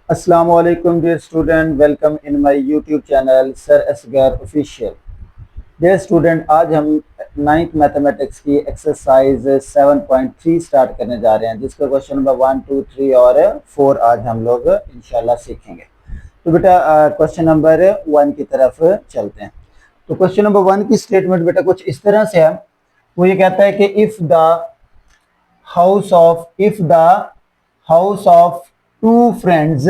Assalamualaikum dear student, welcome in my YouTube channel Sir Asgar Official। Dear student, आज हम ninth mathematics की exercise 7.3 start करने जा रहे हैं, जिसका क्वेश्चन नंबर 1, 2, 3 और 4 आज हम लोग इंशाल्लाह सीखेंगे। तो बेटा क्वेश्चन नंबर 1 की तरफ चलते हैं। तो क्वेश्चन नंबर 1 की स्टेटमेंट बेटा कुछ इस तरह से है। वो ये कहता है कि if the house of two friends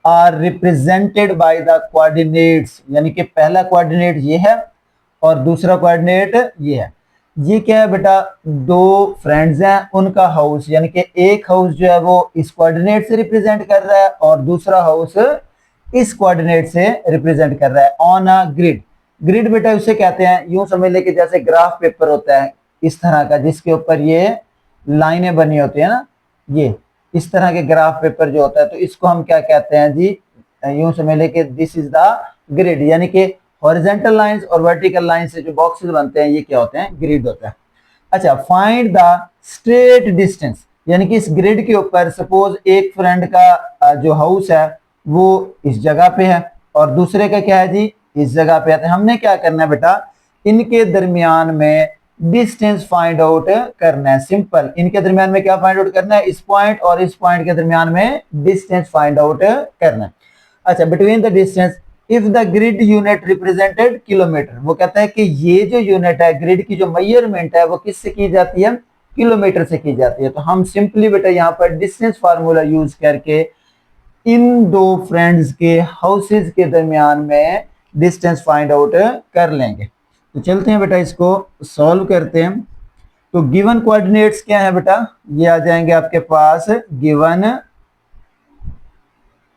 are represented by the coordinates, यानी कि पहला कोऑर्डिनेट ये है और दूसरा कोऑर्डिनेट ये है। ये क्या है बेटा, दो फ्रेंड्स हैं, उनका हाउस, यानी कि एक हाउस जो है वो इस कोऑर्डिनेट से रिप्रेजेंट कर रहा है और दूसरा हाउस इस कोऑर्डिनेट से रिप्रेजेंट कर रहा है ऑन अ ग्रिड। ग्रिड बेटा उसे कहते हैं, यूं समझ ले कि जैसे ग्राफ पेपर होता है इस तरह का, जिसके ऊपर ये लाइनें बनी होती है ना, ये इस तरह के ग्राफ पेपर जो होता है, तो इसको हम क्या कहते हैं जी, यूं समझ ले कि दिस इज द ग्रिड, यानी कि हॉरिजॉन्टल लाइंस और वर्टिकल लाइन से जो बॉक्सेस बनते हैं ये क्या होते हैं, ग्रिड होता है। अच्छा, फाइंड द स्ट्रेट डिस्टेंस, यानी कि इस ग्रिड के ऊपर सपोज एक फ्रेंड का जो हाउस है वो इस जगह पे है और दूसरे का क्या है जी, इस जगह पे है। तो हमने क्या करना है बेटा, इनके दरमियान में डिस्टेंस फाइंड आउट करना है। सिंपल, इनके दरमियान में क्या फाइंड आउट करना है, इस पॉइंट और इस पॉइंट के दरमियान में डिस्टेंस फाइंड आउट करना है। अच्छा, between the distance if the grid unit represented kilometre, वो कहता है कि ये जो यूनिट है ग्रिड की, जो मेजरमेंट है वो किससे की जाती है, किलोमीटर से की जाती है। तो हम सिंपली बेटा यहाँ पर डिस्टेंस फार्मूला यूज करके इन दो फ्रेंड्स के हाउसेज के दरमियान में डिस्टेंस फाइंड आउट कर लेंगे। तो चलते हैं बेटा, इसको सॉल्व करते हैं। तो गिवन कोऑर्डिनेट्स क्या है बेटा, ये आ जाएंगे आपके पास गिवन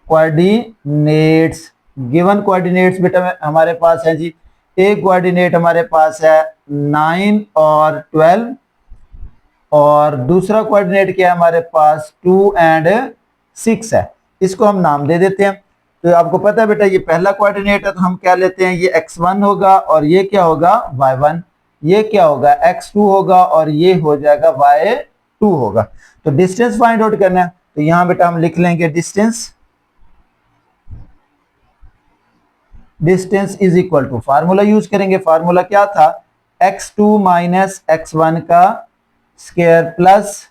कोऑर्डिनेट्स। गिवन कोऑर्डिनेट्स बेटा हमारे पास है जी, एक कोऑर्डिनेट हमारे पास है 9 और 12 और दूसरा कोऑर्डिनेट क्या है हमारे पास 2 एंड 6 है। इसको हम नाम दे देते हैं। तो आपको पता है बेटा ये पहला कोऑर्डिनेट है, तो हम क्या लेते हैं, ये x1 होगा और ये क्या होगा y1, ये क्या होगा x2 होगा और ये हो जाएगा y2 होगा। तो डिस्टेंस फाइंड आउट करना है, तो यहां बेटा हम लिख लेंगे distance is equal to, formula use करेंगे। फार्मूला क्या था, x2 माइनस x1 का square plus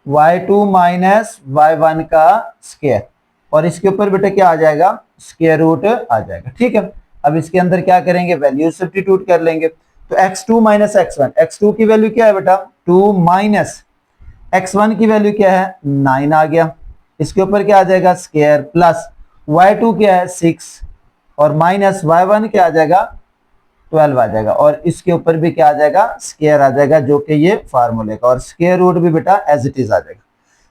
y2 minus y1 का स्क्वायर, और इसके ऊपर बेटा क्या आ जाएगा, स्क्वायर रूट आ जाएगा। ठीक है, अब इसके अंदर क्या करेंगे, वैल्यू सब्स्टिट्यूट कर लेंगे। तो x2 माइनस x1, x2 की वैल्यू क्या है बेटा 2 माइनस x1 की वैल्यू क्या है 9 आ गया, इसके ऊपर क्या आ जाएगा स्क्वायर प्लस y2 क्या है 6 और माइनस y1 क्या आ जाएगा 12 आ जाएगा, और इसके ऊपर भी क्या आ जाएगा स्क्वायर आ जाएगा, जो कि ये फार्मूले का, और स्क्वायर रूट भी बेटा एज इट इज आ जाएगा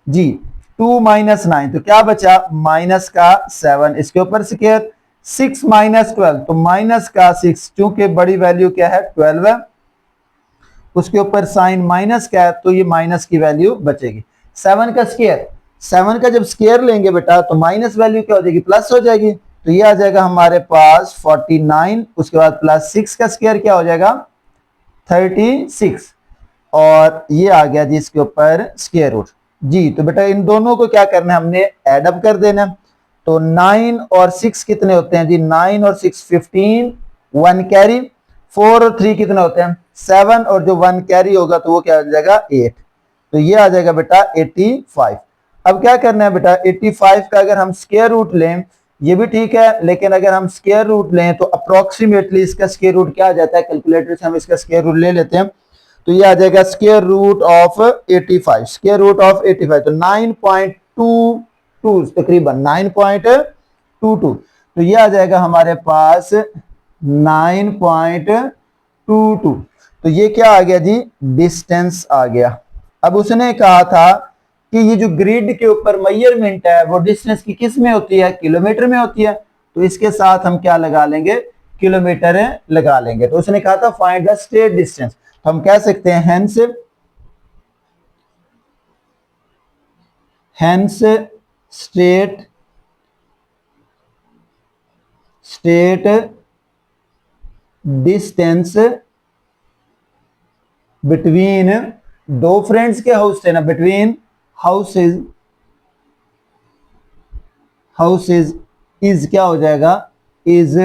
जी। 2 माइनस 9 तो क्या बचा, माइनस का 7, इसके ऊपर स्क्वायर, 6 माइनस 12 तो माइनस का 6, क्योंकि बड़ी वैल्यू क्या है 12 है, उसके ऊपर साइन माइनस क्या है, तो ये माइनस की वैल्यू बचेगी। 7 का स्क्वायर, 7 का जब स्क्वायर लेंगे बेटा तो माइनस वैल्यू क्या हो जाएगी, प्लस हो जाएगी। तो ये आ जाएगा हमारे पास 49, उसके बाद प्लस 6 का स्क्वायर क्या हो जाएगा 36, और ये आ गया जी इसके ऊपर स्क्वायर रूट जी। तो बेटा इन दोनों को क्या करना है, हमने एड अप कर देना। तो 9 और 6 कितने होते हैं जी, 9 और 6 15, 1 कैरी, 4 और 3 कितने होते हैं 7, और जो 1 कैरी होगा तो वो क्या हो जाएगा 8, तो ये आ जाएगा बेटा 85। अब क्या करना है बेटा, 85 का अगर हम स्क्वायर रूट लें ये भी ठीक है, लेकिन अगर हम स्क्वायर रूट लें तो अप्रोक्सीमेटली इसका स्क्वायर रूट क्या आ जाता है, कैलकुलेटर से हम इसका स्क्वायर रूट ले लेते हैं, तो ये आ जाएगा square root of 85, square root of 85 तो 9.22 तकरीबन 9.22, तो ये आ जाएगा हमारे पास 9.22। तो ये क्या आ गया जी, डिस्टेंस आ गया। अब उसने कहा था कि ये जो ग्रिड के ऊपर मेजरमेंट है वो डिस्टेंस की किस में होती है, किलोमीटर में होती है, तो इसके साथ हम क्या लगा लेंगे, किलोमीटर लगा लेंगे। तो उसने कहा था फाइंड द स्ट्रेट डिस्टेंस, तो हम कह सकते हैं हेंस स्ट्रेट डिस्टेंस बिटवीन, दो फ्रेंड्स के हाउस थे ना, बिटवीन हाउसेज हाउस इज क्या हो जाएगा, इज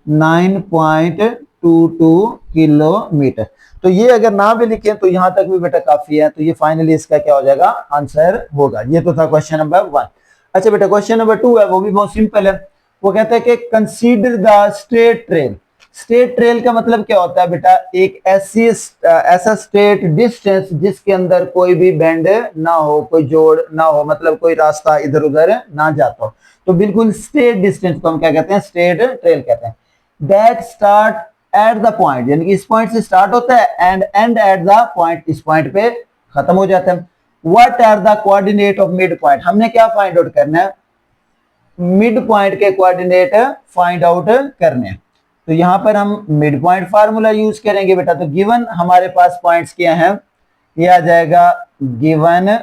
9.22 किलोमीटर। तो ये अगर ना भी लिखे तो यहां तक भी बेटा काफी है, तो ये फाइनली इसका क्या हो जाएगा, आंसर होगा। ये तो था क्वेश्चन नंबर 1। अच्छा बेटा क्वेश्चन नंबर 2 है, वो भी बहुत सिंपल है। वो कहता है कि consider the straight trail. Straight trail का मतलब क्या होता है बेटा, एक ऐसा स्ट्रेट डिस्टेंस जिसके अंदर कोई भी बेंड ना हो, कोई जोड़ ना हो, मतलब कोई रास्ता इधर उधर ना जाता हो। तो बिल्कुल स्ट्रेट डिस्टेंस को हम क्या कहते हैं, स्ट्रेट ट्रेल कहते हैं। That start at the point, यानी कि इस पॉइंट से स्टार्ट होता है and end at the point, इस पॉइंट पे खत्म हो जाता है। What are the coordinate of mid point, हमने क्या फाइंड आउट करना है, मिड पॉइंट के कोऑर्डिनेट फाइंड आउट करने हैं। तो यहां पर हम मिड पॉइंट फार्मूला यूज करेंगे बेटा। तो गिवन हमारे पास पॉइंट्स क्या हैं, ये आ जाएगा गिवन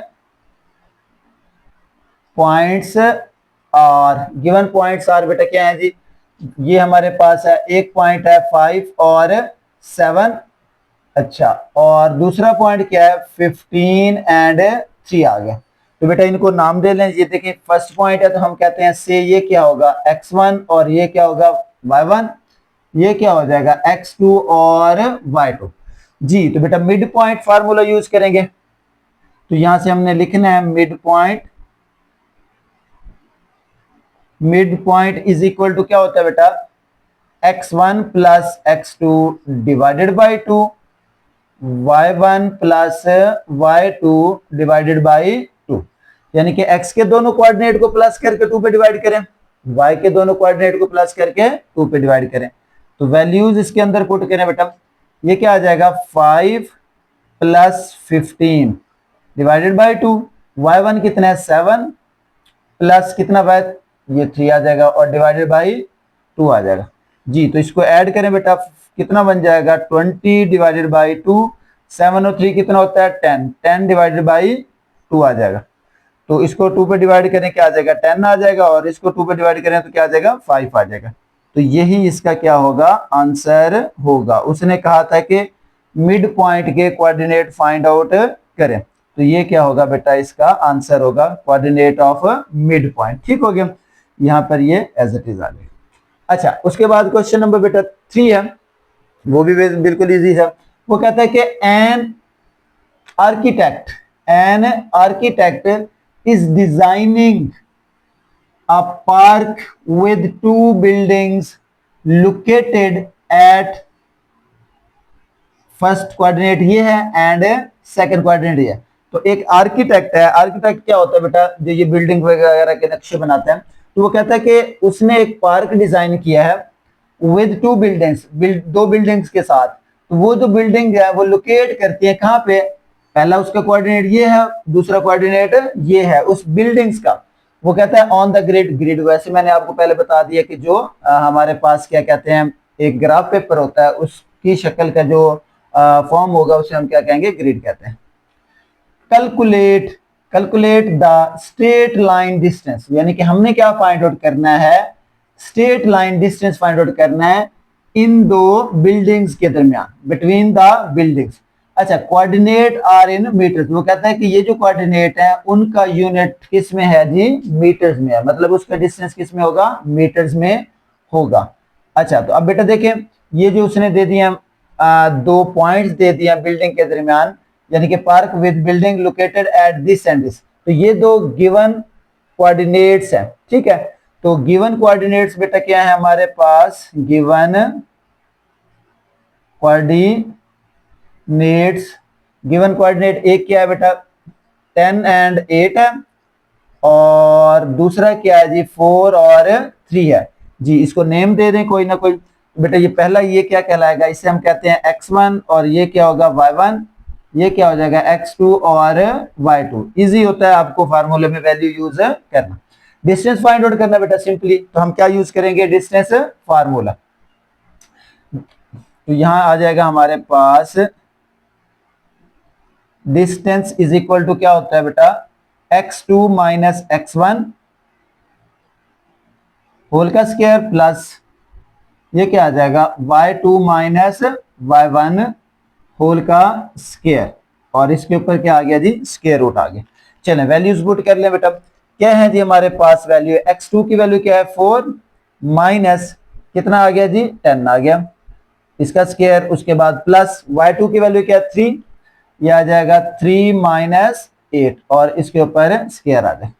पॉइंट्स, और गिवन पॉइंट्स आर बेटा क्या है जी, ये हमारे पास है, एक पॉइंट है 5 और 7, अच्छा, और दूसरा पॉइंट क्या है 15 एंड 3 आ गया। तो बेटा इनको नाम दे लें। ये देखिए फर्स्ट पॉइंट है तो हम कहते हैं से ये क्या होगा x1 और ये क्या होगा y1, ये क्या हो जाएगा x2 और y2 जी। तो बेटा मिड पॉइंट फार्मूला यूज करेंगे। तो यहां से हमने लिखना है mid point is equal to क्या होता है बेटा, x1 plus x2 divided by 2, y1 plus y2 divided by 2, यानी कि x के दोनों कोऑर्डिनेट को प्लस करके 2 पे डिवाइड करें, y के दोनों कोऑर्डिनेट को प्लस करके 2 पे डिवाइड करें। तो वैल्यूज इसके अंदर पुट करें बेटा, ये क्या आ जाएगा 5 प्लस 15 डिवाइडेड बाई 2, y1 कितना है 7 प्लस कितना बाय, ये 3 आ जाएगा और डिवाइडेड बाई 2 आ जाएगा जी। तो इसको ऐड करें बेटा, कितना बन जाएगा 20 डिवाइडेड बाई 2, 7 और 3 कितना होता है 10, 10 डिवाइडेड बाई 2 आ जाएगा। तो इसको 2 पे डिवाइड करें क्या आ जाएगा 10 आ जाएगा, और इसको 2 पे डिवाइड करें तो क्या आ जाएगा 5 आ जाएगा। तो यही इसका क्या होगा, आंसर होगा। उसने कहा था कि मिड पॉइंट के कोऑर्डिनेट फाइंड आउट करें, तो ये क्या होगा बेटा, इसका आंसर होगा कोऑर्डिनेट ऑफ मिड पॉइंट। ठीक हो गया, यहां पर ये एज इट इज आ गया। अच्छा उसके बाद क्वेश्चन नंबर बेटा 3 है, वो भी बिल्कुल इजी है। वो कहता है कि an architect is designing a park with 2 buildings located at, first coordinate ये है एंड सेकंड कोऑर्डिनेट ये है। तो एक आर्किटेक्ट है, आर्किटेक्ट क्या होता है बेटा, जो ये बिल्डिंग वगैरह के नक्शे बनाते हैं। तो वो कहता है कि उसने एक पार्क डिजाइन किया है विद 2 बिल्डिंग्स, 2 बिल्डिंग्स के साथ। तो वो जो बिल्डिंग है वो लोकेट करती है कहां पे, पहला उसका कोऑर्डिनेट ये है, दूसरा कोऑर्डिनेट ये है उस बिल्डिंग्स का। वो कहता है ऑन द ग्रिड वैसे मैंने आपको पहले बता दिया कि जो हमारे पास क्या कहते हैं, एक ग्राफ पेपर होता है उसकी शक्ल का जो फॉर्म होगा उसे हम क्या कहेंगे, ग्रिड कहते हैं। Calculate the straight line distance, यानी कि हमने क्या फाइंड आउट करना है, straight line distance find out करना है इन 2 बिल्डिंग्स के दरमियान, बिटवीन द बिल्डिंग्स। अच्छा कोऑर्डिनेट आर इन मीटर्स, वो कहता है कि ये जो कोऑर्डिनेट है उनका यूनिट किस में है जी, मीटर्स में है, मतलब उसका डिस्टेंस किस में होगा, मीटर्स में होगा। अच्छा तो अब बेटा देखें, ये जो उसने दे दिया 2 पॉइंट्स दे दिया बिल्डिंग के दरमियान, यानी कि park with building located at this and this. तो ये 2 गिवन कोऑर्डिनेट्स हैं, ठीक है। तो गिवन कोऑर्डिनेट्स बेटा क्या है हमारे पास, गिवन कोऑर्डिनेट एक क्या है बेटा 10 एंड 8 है, और दूसरा क्या है जी 4 और 3 है जी। इसको नेम दे दें कोई ना कोई। बेटा ये पहला ये क्या कहलाएगा, इसे हम कहते हैं x1, और ये क्या होगा y1, ये क्या हो जाएगा x2 और y2। इजी होता है आपको फार्मूले में वैल्यू यूज करना। डिस्टेंस फाइंड आउट करना बेटा सिंपली, तो हम क्या यूज करेंगे, डिस्टेंस फार्मूला। तो यहां आ जाएगा हमारे पास डिस्टेंस इज इक्वल टू क्या होता है बेटा, x2 माइनस x1 होल का स्क्वायर प्लस ये क्या आ जाएगा y2 माइनस y1 होल का स्क्वायर, और इसके ऊपर क्या आ गया जी, स्क्वायर रूट आ गया। चलें वैल्यूज पुट कर लें बेटा। क्या है जी हमारे पास वैल्यू, x2 की वैल्यू क्या है 4 माइनस कितना आ गया जी 10 आ गया इसका स्क्वायर, उसके बाद प्लस y2 की वैल्यू क्या है 3, ये आ जाएगा 3 माइनस 8 और इसके ऊपर स्क्वायर आ जाए।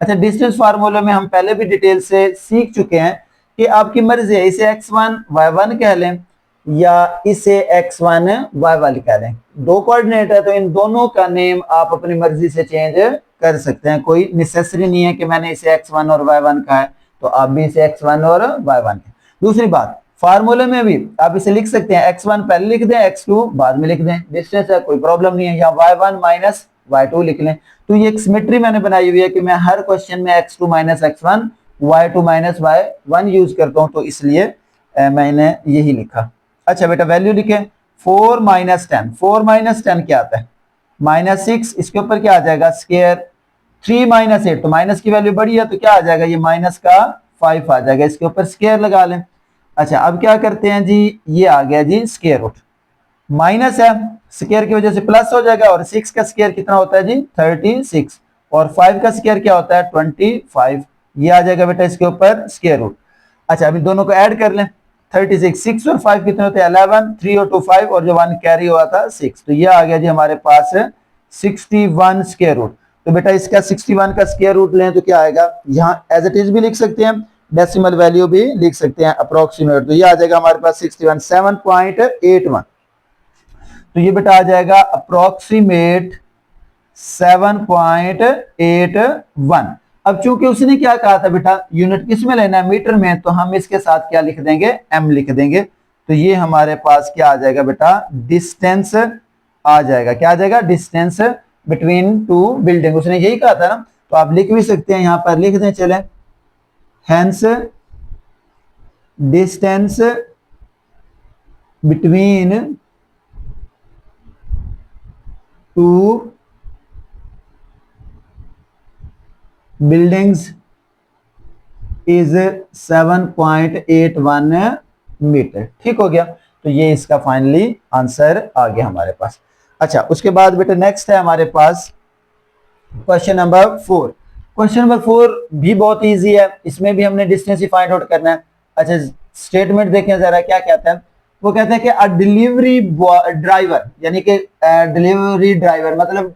अच्छा डिस्टेंस फार्मूला में हम पहले भी डिटेल से सीख चुके हैं कि आपकी मर्जी है इसे x1 y1 कह लें या इसे x1 y1 कह लें, दो कोऑर्डिनेट है तो इन दोनों का नेम आप अपनी मर्जी से चेंज कर सकते हैं, कोई नेसेसरी नहीं है कि मैंने इसे x1 और y1 कहा है तो आप भी इसे x1 और y1 कहें। दूसरी बात फार्मूले में भी आप इसे लिख सकते हैं x1 पहले लिख दें x2 बाद में लिख दें, डिस्टेंस है कोई प्रॉब्लम नहीं है, या y1 माइनस y2 लिख लें। तो ये एक सिमेट्री मैंने बनाई हुई है कि मैं हर क्वेश्चन में x2 minus x1 y2 minus y1 use करता हूं तो इसलिए मैंने यही लिखा। अच्छा बेटा वैल्यू लिखें 4 माइनस 10, 4 माइनस 10 क्या आता है -6, इसके ऊपर क्या आ जाएगा स्क्वायर, 3 माइनस 8 तो माइनस की वैल्यू बड़ी है तो क्या आ जाएगा ये माइनस का 5 आ जाएगा, इसके ऊपर स्क्वायर लगा लें। अच्छा अब क्या करते हैं जी, ये आ गया जी स्क्वायर रूट, माइनस है स्क्वायर की वजह से प्लस हो जाएगा और 6 का स्क्वायर कितना होता है जी 36 और 5 का स्क्वायर क्या होता है 25, ये आ जाएगा बेटा इसके ऊपर स्क्वायर रूट। अच्छा अभी दोनों को ऐड कर लें 36, 6 और 5 कितने होते हैं 11, 3 और 2 5 और जो 1 कैरी हुआ था 6, तो ये आ गया जी हमारे पास 61 स्क्वायर रूट। तो बेटा इसका 61 का स्क्वायर रूट लें तो क्या आएगा, यहाँ एज इट इज भी लिख सकते हैं, डेसिमल वैल्यू भी लिख सकते हैं अप्रोक्सीमेट, तो ये आ जाएगा हमारे पास 61 7.81, तो ये बेटा आ जाएगा अप्रोक्सीमेट 7.81। अब चूंकि उसने क्या कहा था बेटा यूनिट किस में लेना है मीटर में, तो हम इसके साथ क्या लिख देंगे m लिख देंगे, तो ये हमारे पास क्या आ जाएगा बेटा डिस्टेंस आ जाएगा, क्या आ जाएगा डिस्टेंस बिटवीन टू बिल्डिंग, उसने यही कहा था ना, तो आप लिख भी सकते हैं यहां पर लिख दें चले, hence distance between two buildings is 7.81 metre, ठीक हो गया, तो ये इसका फाइनली आंसर आ गया हमारे पास। अच्छा उसके बाद बेटा नेक्स्ट है हमारे पास क्वेश्चन नंबर 4, क्वेश्चन नंबर 4 भी बहुत इजी है, इसमें भी हमने डिस्टेंस ही फाइंड आउट करना है। अच्छा स्टेटमेंट देखें जरा क्या कहता है, वो कहता है कि अ डिलीवरी ड्राइवर, यानी कि डिलीवरी ड्राइवर मतलब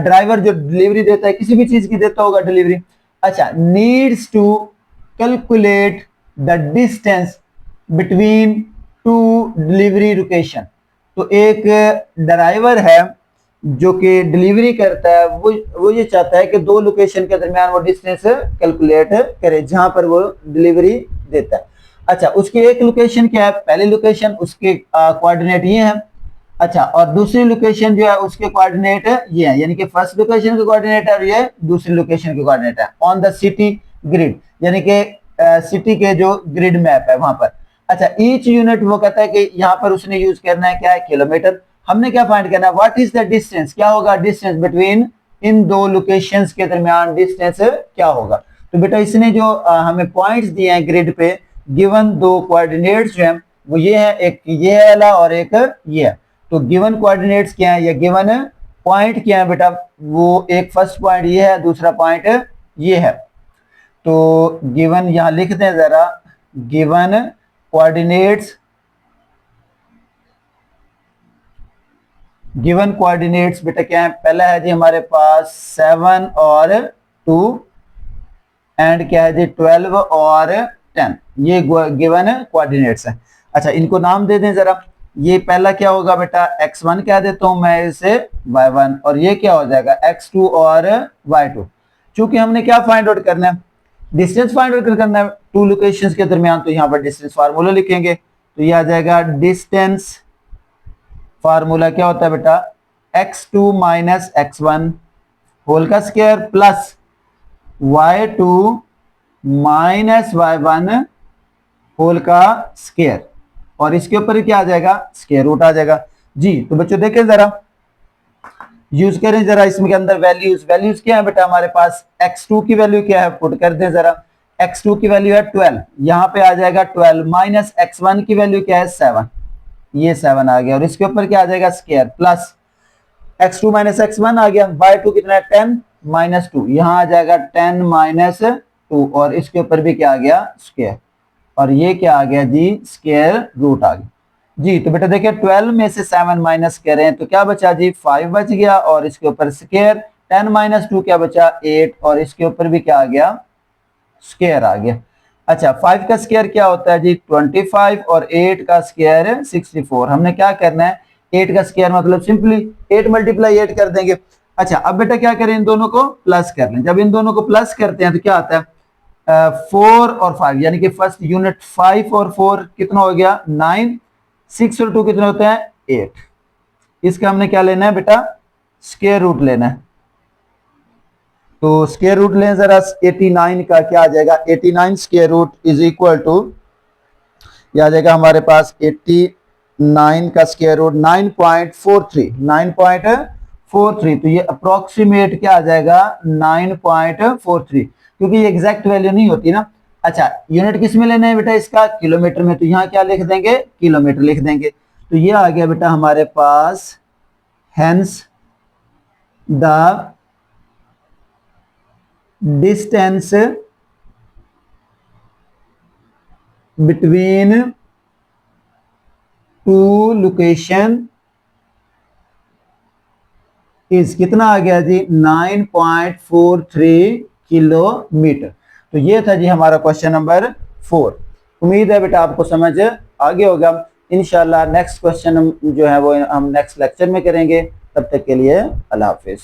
ड्राइवर जो डिलीवरी देता है किसी भी चीज की देता होगा डिलीवरी, अच्छा needs to calculate the distance between two delivery location, तो एक ड्राइवर है जो कि डिलीवरी करता है वो ये चाहता है कि दो लोकेशन के दरमियान वो डिस्टेंस कैलकुलेट करे जहां पर वो डिलीवरी देता है। अच्छा उसकी एक लोकेशन क्या है, पहली लोकेशन उसके कोऑर्डिनेट ये है, अच्छा और दूसरी लोकेशन जो है उसके कोऑर्डिनेट ये है, यानी कि फर्स्ट लोकेशन के कोऑर्डिनेट है और ये दूसरी लोकेशन के कोऑर्डिनेट है ऑन द सिटी ग्रिड, यानी कि सिटी के जो ग्रिड मैप है वहां पर। अच्छा ईच यूनिट वो कहता है कि यहाँ पर उसने यूज करना है क्या है किलोमीटर, हमने क्या फाइंड करना है व्हाट इज द डिस्टेंस, क्या होगा डिस्टेंस बिटवीन इन दो लोकेशंस के दरमियान डिस्टेंस क्या होगा। तो बेटा इसने जो हमें पॉइंट्स दिए हैं ग्रिड पे, गिवन दो कोऑर्डिनेट्स जो हैं वो ये है, एक ये है वाला और एक ये है, तो गिवन कोऑर्डिनेट्स क्या है या गिवन पॉइंट क्या है बेटा, वो एक फर्स्ट पॉइंट ये है दूसरा पॉइंट ये है, तो गिवन यहां लिख दें जरा, गिवन कोऑर्डिनेट्स, गिवन कोऑर्डिनेट्स बेटा क्या है, पहला है जी हमारे पास 7 और 2 एंड क्या है जी 12 और 10, ये गिवन कोऑर्डिनेट्स है। अच्छा इनको नाम दे दें जरा, ये पहला क्या होगा बेटा x1 कह देता हूं मैं इसे y1 और ये क्या हो जाएगा x2 और y2, चूंकि हमने क्या फाइंड आउट करना है डिस्टेंस फाइंड आउट करना है टू लोकेशंस के दरमियान, तो यहाँ पर डिस्टेंस फार्मूला लिखेंगे, तो ये आ जाएगा डिस्टेंस फार्मूला क्या होता है बेटा x2 माइनस x1 होल का square plus y2 minus y1 whole का स्क्वायर और इसके ऊपर क्या आ जाएगा स्क्वायर रूट आ जाएगा जी। तो बच्चों देखें जरा यूज करें जरा, इसमें के अंदर वैल्यूज क्या है बेटा हमारे पास, x2 की वैल्यू क्या है पुट कर दें जरा, x2 की वैल्यू है 12, यहाँ पे आ जाएगा 12 माइनस x1 की वैल्यू क्या है 7, ये 7 आ गया और इसके ऊपर क्या आ जाएगा square plus x2 minus x1 आ गया, y2 कितना है 10 -2, यहाँ आ जाएगा 10 - 2 और इसके ऊपर भी क्या आ गया स्क्वायर, और ये क्या आ गया जी स्क्वायर रूट आ गया जी। तो बेटा देखिए 12 में से 7 माइनस करें तो क्या बचा जी 5 बच गया, और इसके ऊपर स्क्वायर 10 - 2 क्या बचा 8, और इसके ऊपर भी क्या आ गया स्क्वायर आ गया। अच्छा 5 का स्क्वायर क्या होता है जी 25, और 8 का स्क्वायर 64। हमने क्या करना है 8 का स्क्वायर मतलब सिंपली 8 × 8 कर देंगे। अच्छा अब बेटा क्या करें इन दोनों को प्लस कर लें। जब इन दोनों को प्लस करते हैं तो क्या आता है 4 और 5, यानी कि फर्स्ट यूनिट 5 और 4 कितना हो गया 9, 6 और 2 कितने होते हैं 8। इसका हमने क्या लेना है बेटा स्क्वायर रूट लेना है। तो स्क्वायर रूट लें जरा 89 का, क्या आ जाएगा 89 square root is equal to, यह आ जाएगा हमारे पास 89 का स्क्वायर रूट 9.43, 9.43। तो ये अप्रोक्सीमेट क्या आ जाएगा 9.43, क्योंकि ये एग्जैक्ट वैल्यू नहीं होती ना। अच्छा यूनिट किस में लेना है बेटा इसका किलोमीटर में, तो यहाँ क्या लिख देंगे किलोमीटर लिख देंगे। तो ये आ गया बेटा हमारे पास hence the distance between two location is कितना आ गया जी 9.43 किलोमीटर। तो ये था जी हमारा क्वेश्चन नंबर 4। उम्मीद है बेटा आपको समझ आ गया होगा। इंशाल्लाह नेक्स्ट क्वेश्चन जो है वो हम नेक्स्ट लेक्चर में करेंगे। तब तक के लिए अल्लाह हाफिज।